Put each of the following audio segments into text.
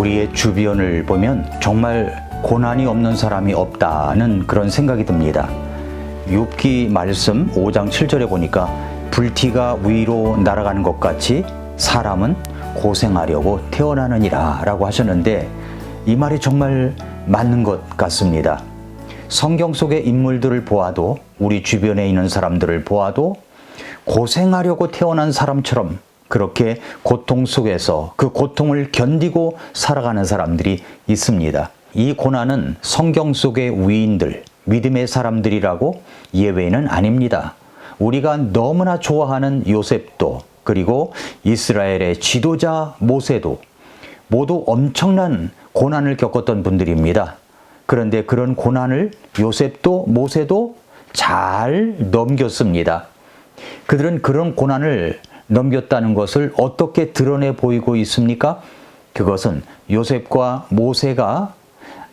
우리의 주변을 보면 정말 고난이 없는 사람이 없다는 그런 생각이 듭니다. 욥기 말씀 5장 7절에 보니까 불티가 위로 날아가는 것 같이 사람은 고생하려고 태어나느니라 라고 하셨는데, 이 말이 정말 맞는 것 같습니다. 성경 속의 인물들을 보아도, 우리 주변에 있는 사람들을 보아도 고생하려고 태어난 사람처럼 그렇게 고통 속에서 그 고통을 견디고 살아가는 사람들이 있습니다. 이 고난은 성경 속의 위인들, 믿음의 사람들이라고 예외는 아닙니다. 우리가 너무나 좋아하는 요셉도, 그리고 이스라엘의 지도자 모세도 모두 엄청난 고난을 겪었던 분들입니다. 그런데 그런 고난을 요셉도 모세도 잘 넘겼습니다. 그들은 그런 고난을 넘겼다는 것을 어떻게 드러내 보이고 있습니까? 그것은 요셉과 모세가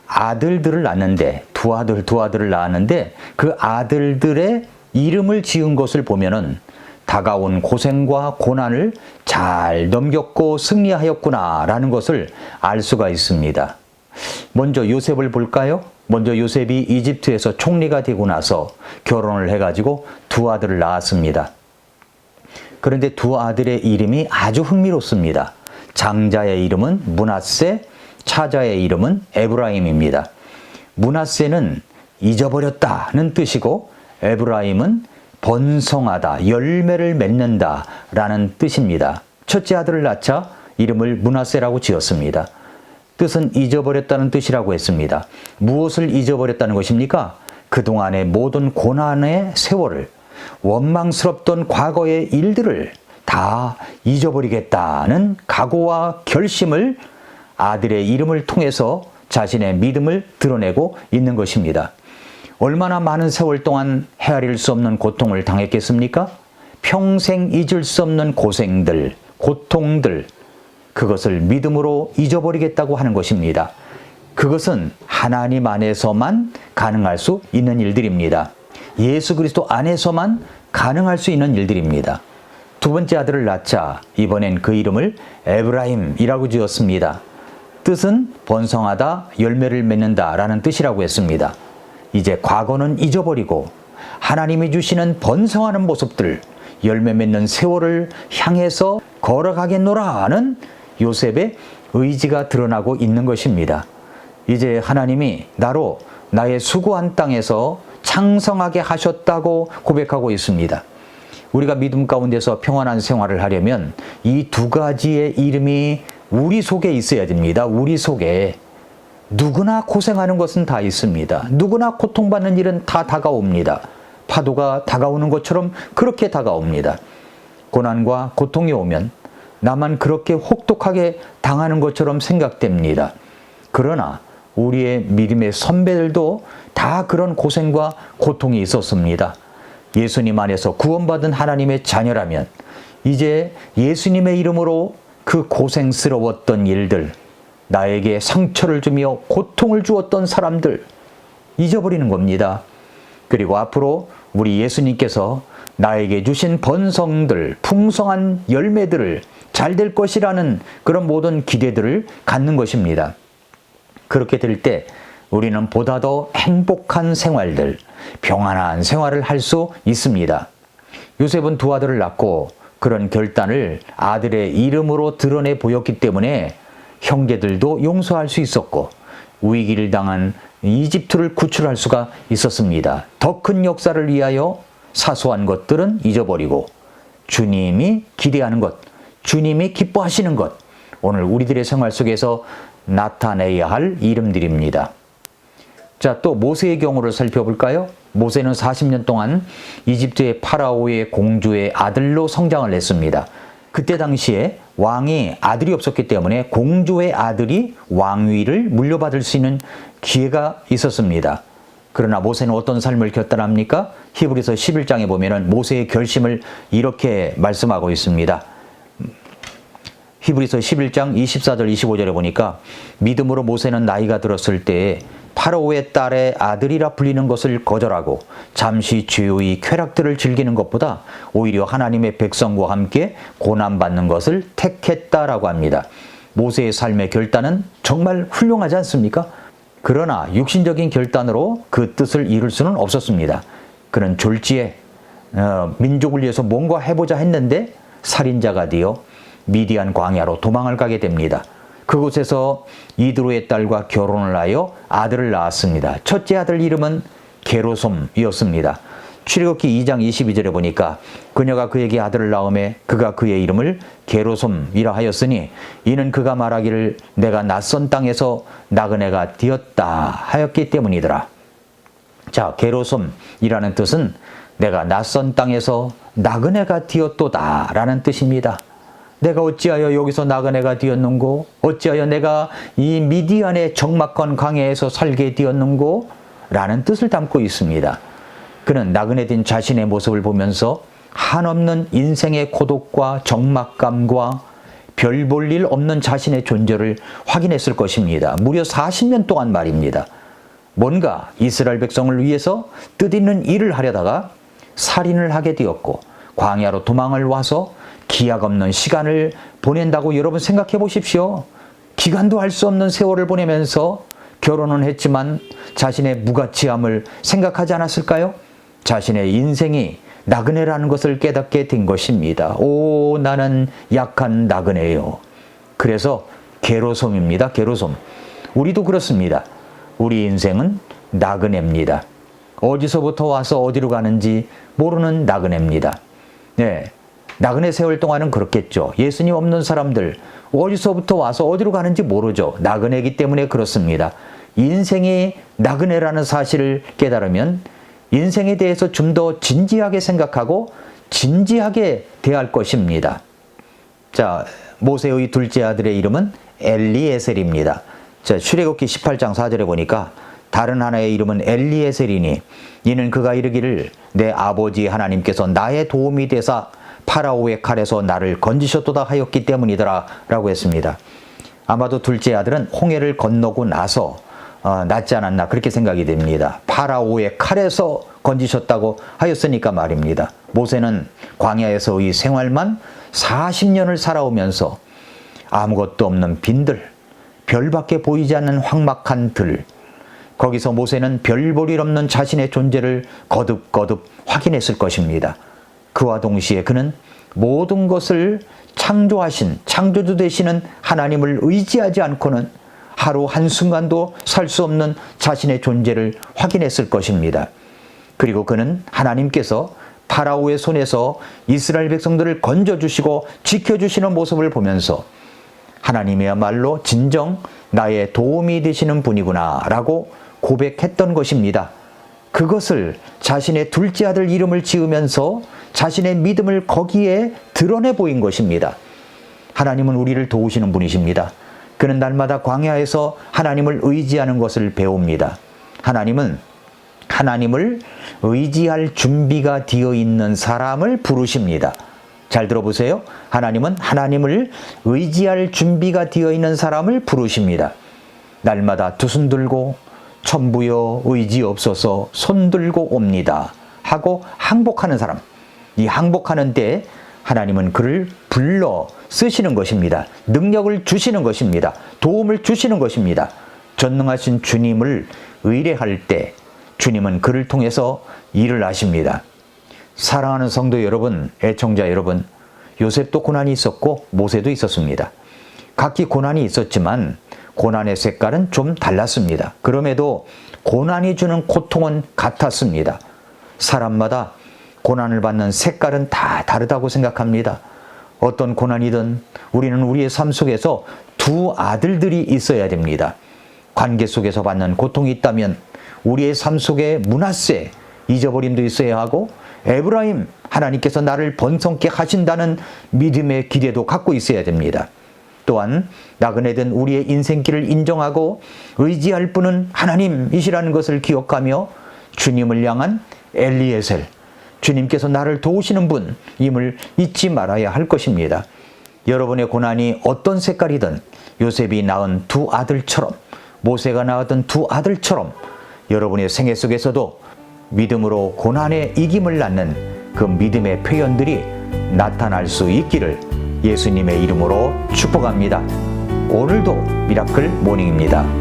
아들들을 낳는데, 두 아들을 낳았는데 그 아들들의 이름을 지은 것을 보면은 다가온 고생과 고난을 잘 넘겼고 승리하였구나라는 것을 알 수가 있습니다. 먼저 요셉을 볼까요? 먼저 요셉이 이집트에서 총리가 되고 나서 결혼을 해가지고 두 아들을 낳았습니다. 그런데 두 아들의 이름이 아주 흥미롭습니다. 장자의 이름은 므낫세, 차자의 이름은 에브라임입니다. 므낫세는 잊어버렸다는 뜻이고, 에브라임은 번성하다, 열매를 맺는다 라는 뜻입니다. 첫째 아들을 낳자 이름을 므낫세라고 지었습니다. 뜻은 잊어버렸다는 뜻이라고 했습니다. 무엇을 잊어버렸다는 것입니까? 그동안의 모든 고난의 세월을, 원망스럽던 과거의 일들을 다 잊어버리겠다는 각오와 결심을 아들의 이름을 통해서 자신의 믿음을 드러내고 있는 것입니다. 얼마나 많은 세월 동안 헤아릴 수 없는 고통을 당했겠습니까? 평생 잊을 수 없는 고생들, 고통들, 그것을 믿음으로 잊어버리겠다고 하는 것입니다. 그것은 하나님 안에서만 가능할 수 있는 일들입니다. 예수 그리스도 안에서만 가능할 수 있는 일들입니다. 두 번째 아들을 낳자 이번엔 그 이름을 에브라임이라고 지었습니다. 뜻은 번성하다, 열매를 맺는다 라는 뜻이라고 했습니다. 이제 과거는 잊어버리고 하나님이 주시는 번성하는 모습들, 열매 맺는 세월을 향해서 걸어가겠노라 하는 요셉의 의지가 드러나고 있는 것입니다. 이제 하나님이 나로 나의 수고한 땅에서 창성하게 하셨다고 고백하고 있습니다. 우리가 믿음 가운데서 평안한 생활을 하려면 이 두 가지의 이름이 우리 속에 있어야 됩니다. 우리 속에. 누구나 고생하는 것은 다 있습니다. 누구나 고통받는 일은 다 다가옵니다. 파도가 다가오는 것처럼 그렇게 다가옵니다. 고난과 고통이 오면 나만 그렇게 혹독하게 당하는 것처럼 생각됩니다. 그러나 우리의 믿음의 선배들도 다 그런 고생과 고통이 있었습니다. 예수님 안에서 구원받은 하나님의 자녀라면 이제 예수님의 이름으로 그 고생스러웠던 일들, 나에게 상처를 주며 고통을 주었던 사람들 잊어버리는 겁니다. 그리고 앞으로 우리 예수님께서 나에게 주신 번성들, 풍성한 열매들을 잘 될 것이라는 그런 모든 기대들을 갖는 것입니다. 그렇게 될 때 우리는 보다 더 행복한 생활들, 평안한 생활을 할 수 있습니다. 요셉은 두 아들을 낳고 그런 결단을 아들의 이름으로 드러내 보였기 때문에 형제들도 용서할 수 있었고 위기를 당한 이집트를 구출할 수가 있었습니다. 더 큰 역사를 위하여 사소한 것들은 잊어버리고 주님이 기대하는 것, 주님이 기뻐하시는 것, 오늘 우리들의 생활 속에서 나타내야 할 이름들입니다. 자, 또 모세의 경우를 살펴볼까요? 모세는 40년 동안 이집트의 파라오의 공주의 아들로 성장을 했습니다. 그때 당시에 왕이 아들이 없었기 때문에 공주의 아들이 왕위를 물려받을 수 있는 기회가 있었습니다. 그러나 모세는 어떤 삶을 결단합니까? 히브리서 11장에 보면 모세의 결심을 이렇게 말씀하고 있습니다. 히브리서 11장 24절 25절에 보니까 믿음으로 모세는 나이가 들었을 때에 파라오의 딸의 아들이라 불리는 것을 거절하고 잠시 죄의 쾌락들을 즐기는 것보다 오히려 하나님의 백성과 함께 고난받는 것을 택했다라고 합니다. 모세의 삶의 결단은 정말 훌륭하지 않습니까? 그러나 육신적인 결단으로 그 뜻을 이룰 수는 없었습니다. 그는 졸지에 민족을 위해서 뭔가 해보자 했는데 살인자가 되어 미디안 광야로 도망을 가게 됩니다. 그곳에서 이드로의 딸과 결혼을 하여 아들을 낳았습니다. 첫째 아들 이름은 게로솜이었습니다. 출애굽기 2장 22절에 보니까 그녀가 그에게 아들을 낳음에 그가 그의 이름을 게로솜이라 하였으니 이는 그가 말하기를 내가 낯선 땅에서 나그네가 되었다 하였기 때문이더라. 자, 게로솜이라는 뜻은 내가 낯선 땅에서 나그네가 되었도다 라는 뜻입니다. 내가 어찌하여 여기서 나그네가 되었는고, 어찌하여 내가 이 미디안의 적막한 광야에서 살게 되었는고 라는 뜻을 담고 있습니다. 그는 나그네 된 자신의 모습을 보면서 한없는 인생의 고독과 적막감과 별 볼 일 없는 자신의 존재를 확인했을 것입니다. 무려 40년 동안 말입니다. 뭔가 이스라엘 백성을 위해서 뜻있는 일을 하려다가 살인을 하게 되었고 광야로 도망을 와서 기약 없는 시간을 보낸다고 여러분 생각해 보십시오. 기간도 할 수 없는 세월을 보내면서 결혼은 했지만 자신의 무가치함을 생각하지 않았을까요? 자신의 인생이 나그네라는 것을 깨닫게 된 것입니다. 오, 나는 약한 나그네요. 그래서 게로솜입니다. 게로솜. 우리도 그렇습니다. 우리 인생은 나그네입니다. 어디서부터 와서 어디로 가는지 모르는 나그네입니다. 네, 나그네 세월 동안은 그렇겠죠. 예수님 없는 사람들 어디서부터 와서 어디로 가는지 모르죠. 나그네이기 때문에 그렇습니다. 인생이 나그네라는 사실을 깨달으면 인생에 대해서 좀 더 진지하게 생각하고 진지하게 대할 것입니다. 자, 모세의 둘째 아들의 이름은 엘리에셀입니다. 자, 출애굽기 18장 4절에 보니까 다른 하나의 이름은 엘리에셀이니 이는 그가 이르기를 내 아버지 하나님께서 나의 도움이 되사 파라오의 칼에서 나를 건지셨도다 하였기 때문이더라 라고 했습니다. 아마도 둘째 아들은 홍해를 건너고 나서 낫지 않았나 그렇게 생각이 됩니다. 파라오의 칼에서 건지셨다고 하였으니까 말입니다. 모세는 광야에서의 생활만 40년을 살아오면서 아무것도 없는 빈들, 별밖에 보이지 않는 황막한 들, 거기서 모세는 별 볼 일 없는 자신의 존재를 거듭거듭 확인했을 것입니다. 그와 동시에 그는 모든 것을 창조하신, 창조주 되시는 하나님을 의지하지 않고는 하루 한순간도 살 수 없는 자신의 존재를 확인했을 것입니다. 그리고 그는 하나님께서 파라오의 손에서 이스라엘 백성들을 건져주시고 지켜주시는 모습을 보면서 하나님이야말로 진정 나의 도움이 되시는 분이구나 라고 고백했던 것입니다. 그것을 자신의 둘째 아들 이름을 지으면서 자신의 믿음을 거기에 드러내 보인 것입니다. 하나님은 우리를 도우시는 분이십니다. 그는 날마다 광야에서 하나님을 의지하는 것을 배웁니다. 하나님은 하나님을 의지할 준비가 되어 있는 사람을 부르십니다. 잘 들어보세요. 하나님은 하나님을 의지할 준비가 되어 있는 사람을 부르십니다. 날마다 두 손 들고 천부여 의지 없어서 손 들고 옵니다 하고 항복하는 사람, 이 항복하는 때 하나님은 그를 불러 쓰시는 것입니다. 능력을 주시는 것입니다. 도움을 주시는 것입니다. 전능하신 주님을 의뢰할 때 주님은 그를 통해서 일을 하십니다. 사랑하는 성도 여러분, 애청자 여러분, 요셉도 고난이 있었고 모세도 있었습니다. 각기 고난이 있었지만 고난의 색깔은 좀 달랐습니다. 그럼에도 고난이 주는 고통은 같았습니다. 사람마다 고난을 받는 색깔은 다 다르다고 생각합니다. 어떤 고난이든 우리는 우리의 삶 속에서 두 아들들이 있어야 됩니다. 관계 속에서 받는 고통이 있다면 우리의 삶 속에 므낫세, 잊어버림도 있어야 하고 에브라임, 하나님께서 나를 번성케 하신다는 믿음의 기대도 갖고 있어야 됩니다. 또한 나그네된 우리의 인생길을 인정하고 의지할 분은 하나님이시라는 것을 기억하며 주님을 향한 엘리에셀, 주님께서 나를 도우시는 분임을 잊지 말아야 할 것입니다. 여러분의 고난이 어떤 색깔이든 요셉이 낳은 두 아들처럼, 모세가 낳았던 두 아들처럼 여러분의 생애 속에서도 믿음으로 고난의 이김을 낳는 그 믿음의 표현들이 나타날 수 있기를 예수님의 이름으로 축복합니다. 오늘도 미라클 모닝입니다.